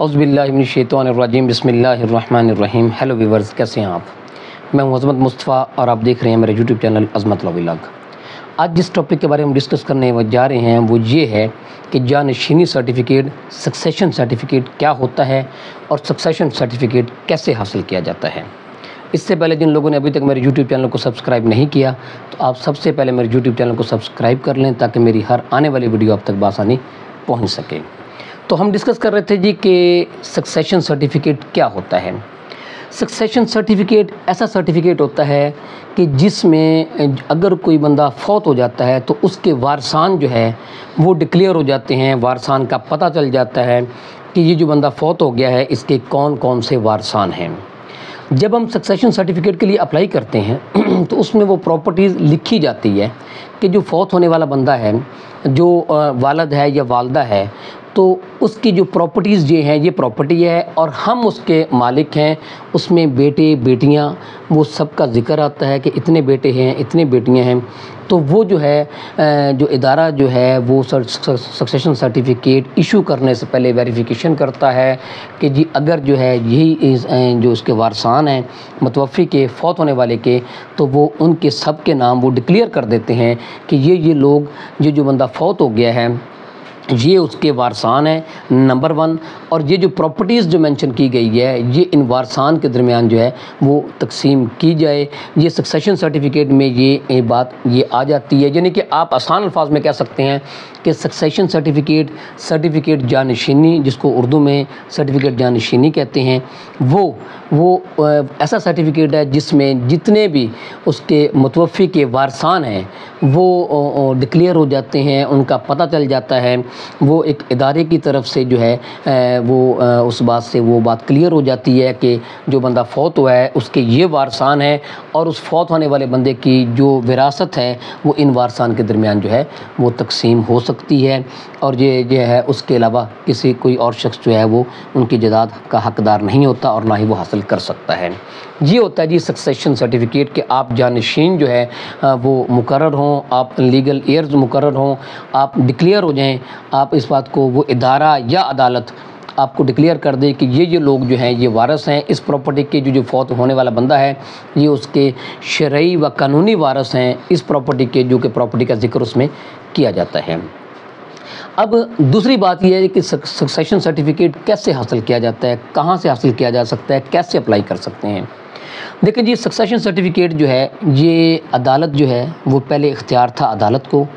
औज़ुबिल्लाहिमिनश्शैतानिर्रजीम बिस्मिल्लाहिर्रहमानिर्रहीम। Hello viewers, कैसे हैं आप? मैं हूं अज़मत मुस्तफ़ा और आप देख रहे हैं मेरे यूट्यूब चैनल अज़मत व्लॉग। आज जिस टॉपिक के बारे में हम डिस्कस करने जा रहे हैं वो ये है कि जानशीनी सर्टिफिकेट, सक्सेशन सर्टिफिकेट क्या होता है और सक्सेशन सर्टिफिकेट कैसे हासिल किया जाता है। इससे पहले जिन लोगों ने अभी तक मेरे यूट्यूब चैनल को सब्सक्राइब नहीं किया तो आप सबसे पहले मेरे यूट्यूब चैनल को सब्सक्राइब कर लें ताकि मेरी हर आने वाली वीडियो आप तक बआसानी पहुँच सके। तो हम डिस्कस कर रहे थे जी कि सक्सेशन सर्टिफिकेट क्या होता है। सक्सेशन सर्टिफिकेट ऐसा सर्टिफिकेट होता है कि जिसमें अगर कोई बंदा फौत हो जाता है तो उसके वारसान जो है वो डिक्लेयर हो जाते हैं। वारसान का पता चल जाता है कि ये जो बंदा फौत हो गया है इसके कौन कौन से वारसान हैं। जब हम सक्सेशन सर्टिफिकेट के लिए अप्लाई करते हैं तो उसमें वो प्रॉपर्टीज़ लिखी जाती है कि जो फौत होने वाला बंदा है, जो वालिद है या वालदा है, तो उसकी जो प्रॉपर्टीज़ ये हैं ये प्रॉपर्टी है और हम उसके मालिक हैं। उसमें बेटे बेटियां वो सब का ज़िक्र आता है कि इतने बेटे हैं, इतने बेटियां हैं। तो वो जो है जो इदारा जो है वो सक्सेशन सर्टिफिकेट इशू करने से पहले वेरिफिकेशन करता है कि जी अगर जो है यही जो उसके वारसान हैं मुतवफ़ी के, फौत होने वाले के, तो वो उनके सब के नाम वो डिक्लेयर कर देते हैं कि ये लोग, ये जो बंदा फौत हो गया है ये उसके वारसान है नंबर 1। और ये जो प्रॉपर्टीज़ जो मेंशन की गई है ये इन वारसान के दरमियान जो है वो तकसीम की जाए। ये सक्सेशन सर्टिफिकेट में ये बात ये आ जाती है। यानी कि आप आसान अल्फाज में कह सकते हैं कि सक्सेशन सर्टिफिकेट जानशीनी, जिसको उर्दू में सर्टिफिकेट जानशीनी कहते हैं, वो ऐसा सर्टिफिकेट है जिसमें जितने भी उसके मुतवफ़ी के वारसान हैं वो डिक्लेयर हो जाते हैं, उनका पता चल जाता है। वो एक इदारे की तरफ से जो है वो उस बात से वो बात क्लियर हो जाती है कि जो बंदा फौत हुआ है उसके ये वारसान है और उस फौत होने वाले बंदे की जो विरासत है वो इन वारसान के दरमियान जो है वो तकसीम हो सकती है। और ये है उसके अलावा किसी कोई और शख्स जो है वो उनकी जायदाद का हकदार नहीं होता और ना ही वो हासिल कर सकता है। ये होता है जी सक्सेशन सर्टिफिकेट कि आप जानशीन जो है वो मुकर्रर हों, आप लीगल एयर्स मुकर्रर हों, आप डिक्लेयर हो जाएं। आप इस बात को वो इदारा या अदालत आपको डिक्लेयर कर दे कि ये लोग जो हैं ये वारिस हैं इस प्रॉपर्टी के। जो फौत होने वाला बंदा है ये उसके शरई व कानूनी वारिस हैं इस प्रॉपर्टी के, जो कि प्रॉपर्टी का जिक्र उसमें किया जाता है। अब दूसरी बात यह है कि सक्सेशन सर्टिफिकेट कैसे हासिल किया जाता है, कहाँ से हासिल किया जा सकता है, कैसे अप्लाई कर सकते हैं। देखिए जी, सक्सेशन सर्टिफिकेट जो है ये अदालत जो है वो पहले इख्तियार था अदालत को।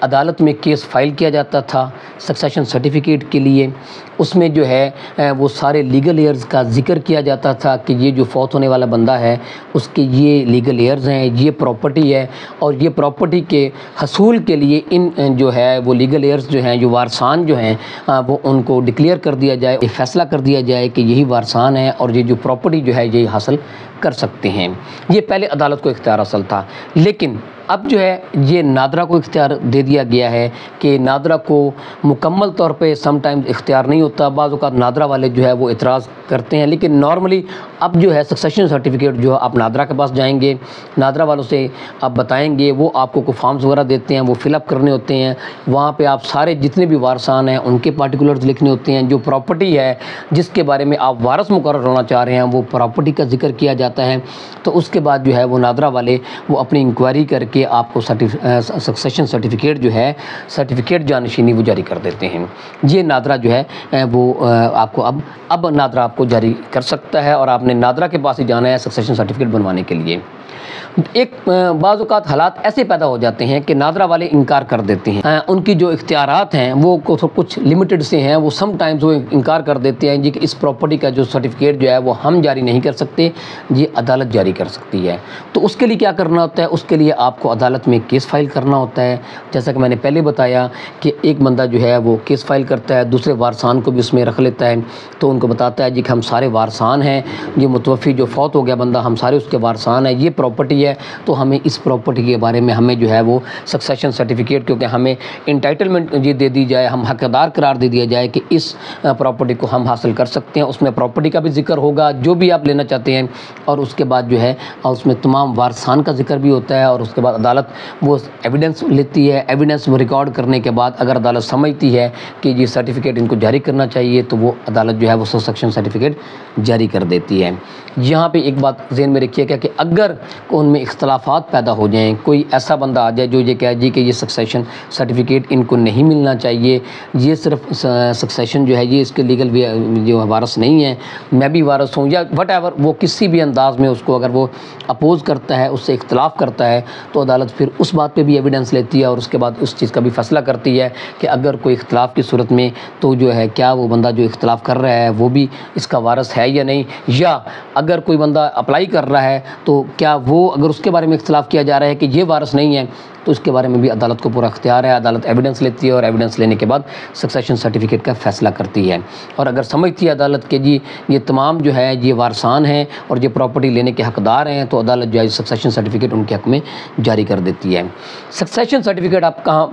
अदालत में केस फाइल किया जाता था सक्सेशन सर्टिफिकेट के लिए। उसमें जो है वो सारे लीगल एयर्स का ज़िक्र किया जाता था कि ये जो फौत होने वाला बंदा है उसके ये लीगल एयर्स हैं, ये प्रॉपर्टी है और ये प्रॉपर्टी के हसूल के लिए इन जो है वो लीगल एयर्स जो हैं, जो वारसान जो हैं, वो उनको डिक्लेयर कर दिया जाए, ये फ़ैसला कर दिया जाए कि यही वारसान है और ये जो प्रॉपर्टी जो है यही हासिल कर सकते हैं। ये पहले अदालत को इख्तियार हासिल था, लेकिन अब जो है ये नादरा को इख्तियार दे दिया गया है कि नादरा को मुकम्मल तौर पे समटाइम्स इख्तियार नहीं होता। बाज़ औक़ात नादरा वाले जो है वो इतराज़ करते हैं, लेकिन नॉर्मली अब जो है सक्सेशन सर्टिफिकेट जो आप नादरा के पास जाएंगे, नादरा वालों से आप बताएंगे, वो आपको कोई फॉर्म्स वगैरह देते हैं, वो फिलअप करने होते हैं। वहाँ पे आप सारे जितने भी वारसान हैं उनके पार्टिकुलर्स लिखने होते हैं। जो प्रॉपर्टी है जिसके बारे में आप वारिस मुकर्रर होना चाह रहे हैं वो प्रॉपर्टी का जिक्र किया जाता है। तो उसके बाद जो है वो नादरा वाले वो अपनी इंक्वायरी करके आपको सक्सेशन सर्टिफिकेट जो है सर्टिफिकेट जानशीनी वो जारी कर देते हैं। ये नादरा जो है वो आपको अब नादरा आपको जारी कर सकता है और आपने नादरा के पास ही जाना है सक्सेशन सर्टिफिकेट बनवाने के लिए। एक बाज़ औक़ात हालात ऐसे पैदा हो जाते हैं कि नादरा वाले इनकार कर देते हैं। उनकी जो इख्तियारात हैं वो कुछ लिमिटेड से हैं, वो सम टाइम्स वो इनकार कर देते हैं जी कि इस प्रॉपर्टी का जो सर्टिफिकेट जो है वो हम जारी नहीं कर सकते, ये अदालत जारी कर सकती है। तो उसके लिए क्या करना होता है, उसके लिए आपको अदालत में केस फाइल करना होता है। जैसा कि मैंने पहले बताया कि एक बंदा जो है वो केस फाइल करता है, दूसरे वारसान को भी उसमें रख लेता है, तो उनको बताता है जी कि हम सारे वारसान हैं, ये मुतवफ़ी जो फौत हो गया बंदा हम सारे उसके वारसान हैं, ये प्रॉपर्टी है, तो हमें इस प्रॉपर्टी के बारे में हमें जो है वो सक्सेशन सर्टिफिकेट, क्योंकि हमें इंटाइटलमेंट ये दे दी जाए, हम हकदार करार दे दिया जाए कि इस प्रॉपर्टी को हम हासिल कर सकते हैं। उसमें प्रॉपर्टी का भी जिक्र होगा जो भी आप लेना चाहते हैं, और उसके बाद जो है उसमें तमाम वारसान का जिक्र भी होता है। और उसके बाद अदालत वो एविडेंस लेती है, एविडेंस रिकॉर्ड करने के बाद अगर اگر عدالت سمجھتی ہے کہ یہ سرٹیفکیٹ ان کو جاری کرنا چاہیے تو وہ عدالت جو ہے وہ سکسیشن سرٹیفکیٹ جاری کر دیتی ہے۔ یہاں پہ ایک بات ذہن میں رکھیے گا کہ اگر ان میں اختلافات پیدا ہو جائیں، کوئی ایسا بندہ آ جائے جو یہ کہے جی کہ یہ سکسیشن سرٹیفکیٹ ان کو نہیں ملنا چاہیے، یہ صرف سکسیشن جو ہے یہ اس کے لیگل جو وارث نہیں ہے، میں بھی وارث ہوں، یا وٹ ایور، وہ کسی بھی انداز میں اس کو اگر وہ اپوز کرتا ہے، اس سے اختلاف کرتا ہے، تو عدالت پھر اس بات پہ بھی ایویڈنس لیتی ہے اور اس کے بعد اس چیز کا بھی فیصلہ کرتی ہے کہ اگر کوئی اختلاف کی صورت میں تو جو ہے کیا وہ بندہ جو اختلاف کر رہا ہے وہ بھی اس کا وارث ہے یا نہیں، یا اگر کوئی بندہ اپلائی کر رہا ہے تو کیا وہ اگر اس کے بارے میں اختلاف کیا جا رہا ہے کہ یہ وارث نہیں ہے تو اس کے بارے میں بھی عدالت کو پورا اختیار ہے۔ عدالت ایویڈنس لیتی ہے اور ایویڈنس لینے کے بعد سکسیشن سرٹیفکیٹ کا فیصلہ کرتی ہے، اور اگر سمجھتی ہے عدالت کہ جی یہ تمام جو ہے یہ وارثان ہیں اور یہ پراپرٹی لینے کے حقدار ہیں تو عدالت جو ہے سکسیشن سرٹیفکیٹ ان کے حق میں جاری کر دیتی ہے۔ سکسیشن سرٹیفکیٹ آپ کہاں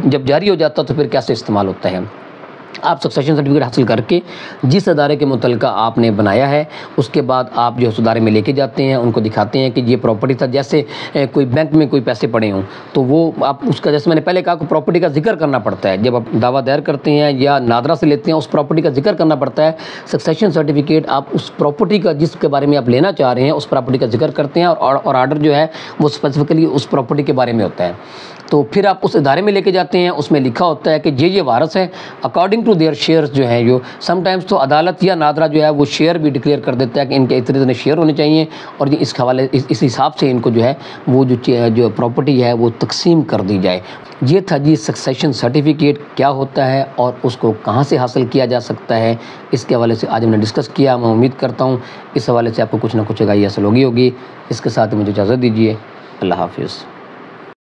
جب جاری ہو جاتا تو پھر کیسے استعمال ہوتا ہے؟ آپ سکسیشن سرٹیفکیٹ حاصل کر کے جس ادارے کے متعلقہ آپ نے بنایا ہے اس کے بعد آپ جو اس ادارے میں لے کے جاتے ہیں، ان کو دکھاتے ہیں کہ یہ پراپرٹی تھا، جیسے کوئی بینک میں کوئی پیسے پڑے ہوں تو وہ آپ اس کا، جیسے میں نے پہلے کہا کہ پراپرٹی کا ذکر کرنا پڑتا ہے، جب آپ دعویٰ دائر کرتے ہیں یا نادرہ سے لیتے ہیں اس پراپرٹی کا ذکر کرنا پڑتا ہے۔ سکسیشن سرٹیفکیٹ آپ اس پراپرٹی کا جس کے بارے میں آپ لینا چاہ رہے ہیں اس پراپرٹی کا ذکر کرتے ہیں، اور آرڈر جو ہے وہ اسپیسیفکلی اس پراپرٹی کے بارے میں ہوتا ہے، تو پھر آپ اس ادارے میں لے کے جاتے ہیں، اس میں لکھا ہوتا ہے کہ یہ وارث ہے اکارڈنگ ٹو دیئر شیئرز جو ہیں، جو سم ٹائمز تو عدالت یا نادرہ جو ہے وہ شیئر بھی ڈکلیئر کر دیتا ہے کہ ان کے اتنے شیئر ہونے چاہیے، اور اس حوالے اس حساب سے ان کو جو ہے وہ جو پراپرٹی ہے وہ تقسیم کر دی جائے۔ یہ تھا جی سکسیشن سرٹیفکیٹ کیا ہوتا ہے اور اس کو کہاں سے حاصل کیا جا سکتا ہے، اس کے حوالے سے آج ہم نے ڈسکس کیا۔ میں امید کرتا ہوں اس حوالے سے آپ کو کچھ نہ کچھ آگاہی حاصل ہوگی۔ اس کے ساتھ مجھے اجازت دیجیے، اللہ حافظ۔